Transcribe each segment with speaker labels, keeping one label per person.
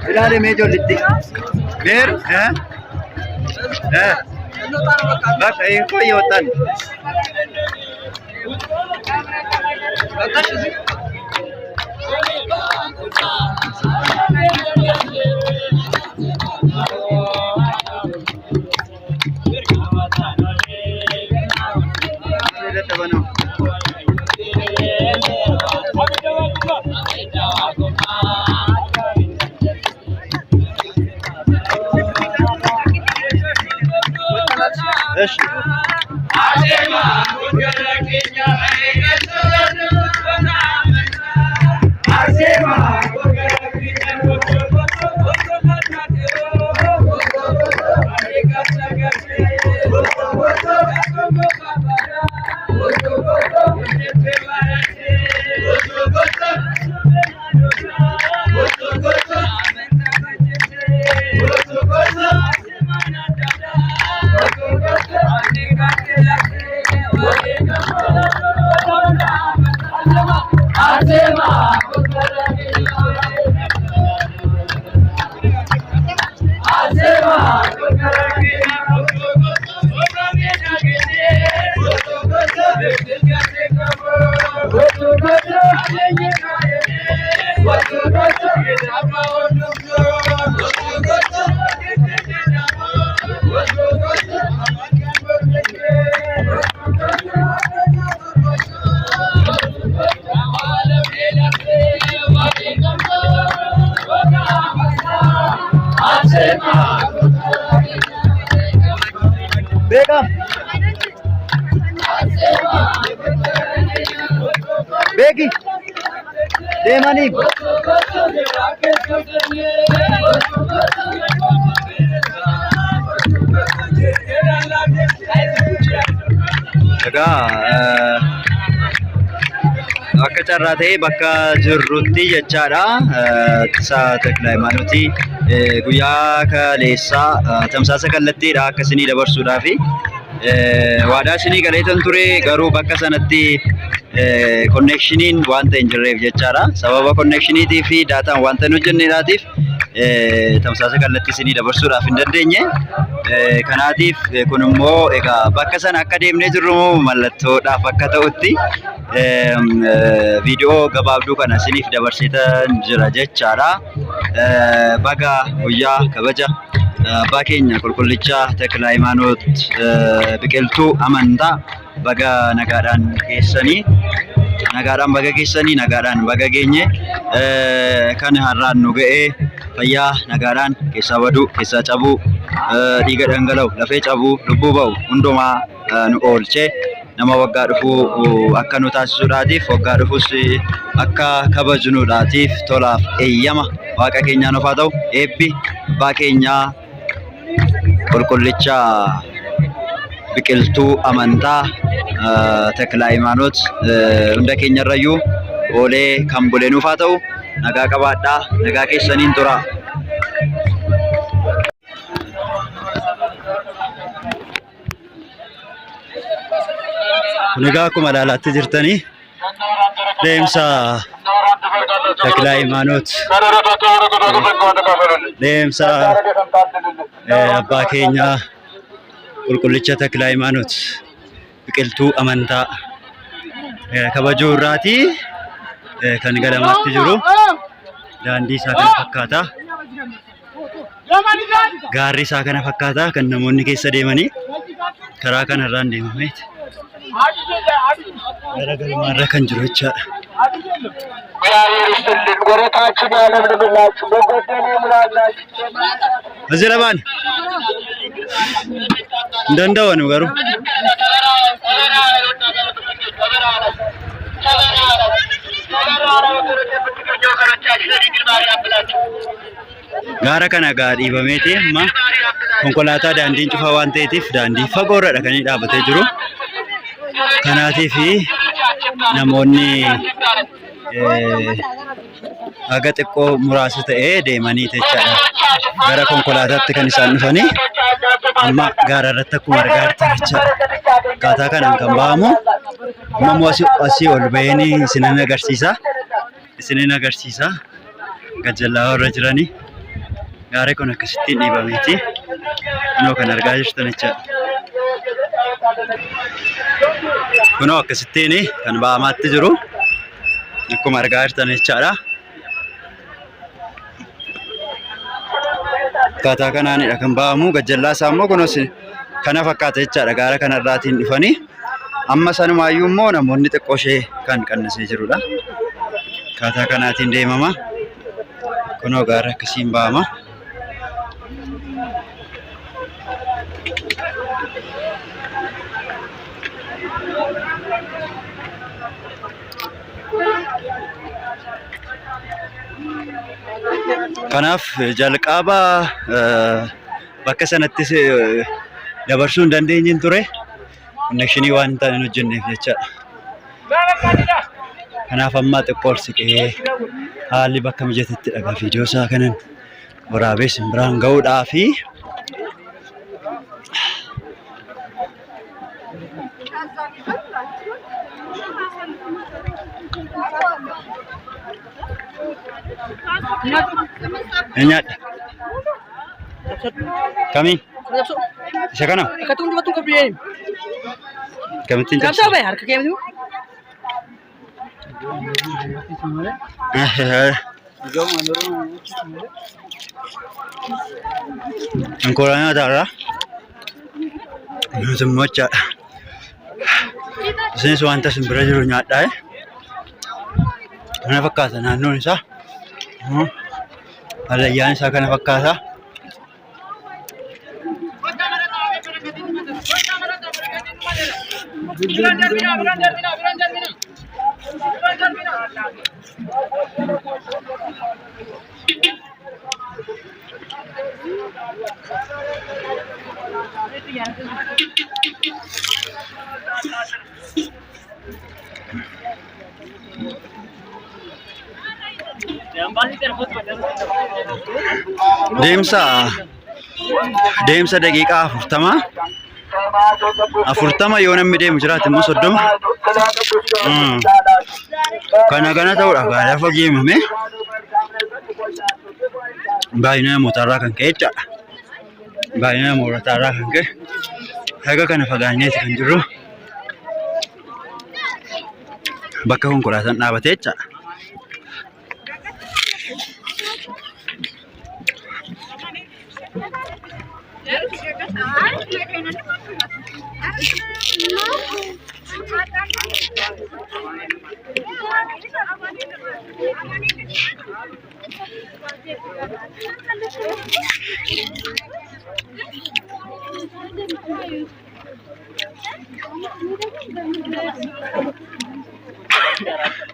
Speaker 1: Ilaale mee ijoolletti. Beer bakka hin koyyootan. Beka. Beki. Demani. Akka carraa ta'ee bakka jirrutti jechaadha. Isaa Teklaa Hayimaanotii guyyaa kaleessaa tamsaasa kallattiidha akka isinii dabarsuudhaafi waadaa isinii galeetan ture garuu bakka sanatti connectioniin wanta hin jirreef jechaadha. Sababa connectioniitii fi daataan wanta hin hojjenneedhaatiif tamsaasa kallattii isinii dabarsuudhaaf hin dandeenye. Kanaatiif kun immoo egaa bakka sana akka deemnee jirru mallattoodhaaf akka ta'utti viidiyoo gabaabduu kana isiniif dabarsitan jira jechaadha. Baga guyyaa kabaja abbaa keenya qulqullicha Teklaa Hayimaanoot biqiltuu amantaa baga nagaadhaan geessanii nagaadhaan baga geessanii nagaadhaan baga geenye kan har'aan nu ga'ee fayyaa nagaadhaan keessaa baduu keessaa cabuu dhiiga dhangala'u lafee cabuu lubbuu ba'u hundumaa nu oolchee nama waggaa dhufuu akka nu taasisuudhaatiif waggaa dhufuus akka kabajnuudhaatiif tolaaf eeyyama waaqa keenyaan of haa ta'u eebbi abbaa keenyaa qulqullicha biqiltuu amantaa Teklaa Hayimaanoot hunda keenyarrayyuu oolee kan bulee nuuf haa ta'u nagaa qabaadhaa nagaa keessaniin tura. Nagaa akkuma ilaalaatti jirtanii deemsa Teklaa Hayimaanoot deemsa abbaa keenyaa qulqullicha Teklaa Hayimaanoot biqiltuu amantaa kabajuu irraati kan galamaatti jiru daandii isaa kana fakkaata gaarri isaa kana fakkaata kan namoonni keessa deemanii karaa kanarraan deemameeti gara galmaarra kan jiru jechaadha. Aziraban dandawanu garu gara kana dhiibameeti amma konkolaataa daandiin cufaa waan ta'eetiif daandii fagoorradha kan inni dhaabbatee jiru. Kanaatiif namoonni aga xiqqoo muraasa ta'ee deemanii jechaadha. Gara konkolaataatti kan isaan dhufanii amma gaara irratti akkuma argaa jirtan jechaadha. Akkaataa kanaan kan ba'amu amma asii ol baheen isinan agarsiisa. isiniin agarsiisa. Gajjallaa warra jiranii gaaree kun akkasittiin dhiibameeti. Kunoo kan argaa jirtan jechaadha. Kunoo akkasittiin kan ba'amaatti jiru. Akkuma argaa jirtan jechaadha. Akkaataa kanaanidha kan ba'amu. Gajjallaa isaa immoo kunuus kana fakkaata jechaadha. Gaara kanarraatiin dhufanii amma sanumaayyuu immoo namoonni xiqqoo ishee kan qannasee jirudha. Akkaataa kanaatiin deemama. Kunoo gaara akkasiin ba'ama. Kanaaf jalqaba bakka sanattis dabarsuu hin dandeenye ture. Connection waan hin taane hojjenneef jechaadha. Kanaaf amma xiqqoo siqee haalli bakka mijatetti dhagaa viidiyoo isaa kanan waraabee simbiraan ga'uudhaafi nyaadha. Kami? Isa kana?
Speaker 2: Katong batong kabriyen.
Speaker 1: Kamittin jabsa?
Speaker 2: Kapsa ba harka kayo mo?
Speaker 1: Ang kurangnya ada semua cak. Sini suanta sembara juru nyata Mana fakata naannoo isaa. Alayyaan isaa kana fakkaata. Deemsa daqiiqaa 40 yoo namni deemu jiraate immoo 30 kana ta'uudha gaara fageeffame baay'ina namootarraa kan ka'e jechaadha. Baay'ina namootarraa kan ka'e haga kana fagaanneeti kan jirru bakka konkolaataan dhaabatee jechaadha.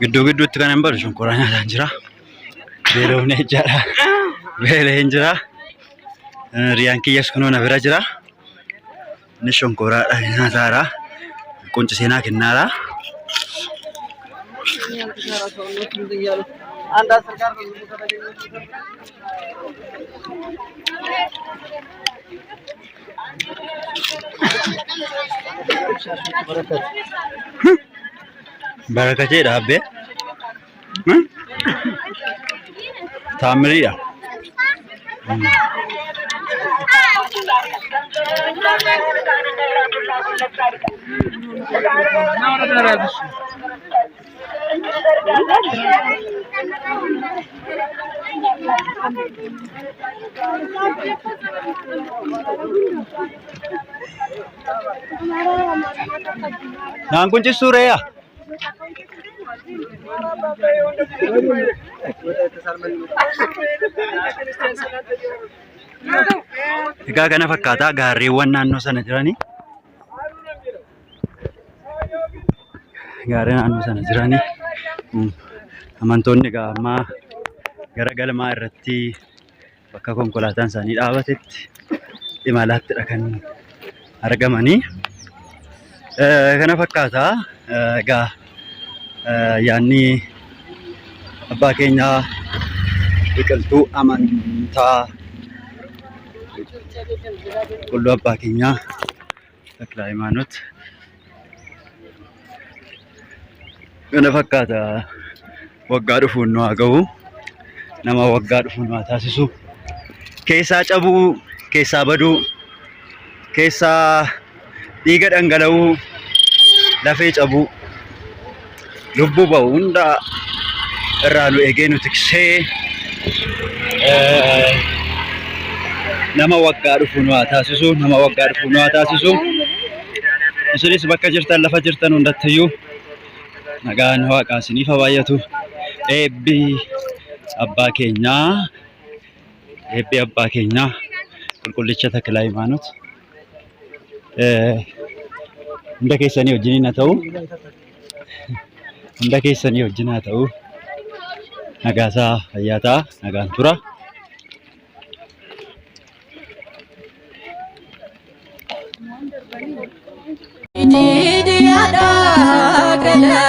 Speaker 1: Giddu-gidduutti kan hin baru shonkoraa nyaataan jira. Beelofne jechaadha. Beeleen jira. Riyaan kiyyas kunoo na bira jira. Inni shonkoraadha nyaataadha. Quncisa naa kennaadha. Barakatee dhaabbe. Taamiriidha. Naan kunci suureya. Egaa kana fakkaata gaarreewwan naannoo sana jiranii. Gaarreen naannoo sana jiranii. Amantoonni egaa amma gara galmaa irratti bakka konkolaataan isaanii dhaabatetti imalattidha kan argamanii. Kana fakkaata egaa yaanni abbaa keenyaa biqiltuu amantaa qulluu abbaa keenyaa Takla Hayimaanoot kana fakkaata waggaa dhufuun nu haa ga'u. Nama waggaa dhufuun nu haa taasisu. Keessaa cabuu, keessaa baduu, keessaa dhiiga dhangala'uu, lafee cabuu, lubbuu ba'u hunda irraa nu eegee nu tiksee nama waggaa dhufuun nu haa taasisu. Nama waggaa dhufuun nu haa taasisu. Isinis bakka jirtan lafa jirtan hundattiyyuu nagaan Waaqaa isiniif haa baay'atu. Eebbi abbaa keenyaa qulqullicha Taklaa Hayimaanoot hunda keessanii wajjin haa ta'u. Hunda keessanii wajjin haa ta'u. Nagaasaa fayyaa ta'a. Nagaan tura.
Speaker 3: Ini dia dah kena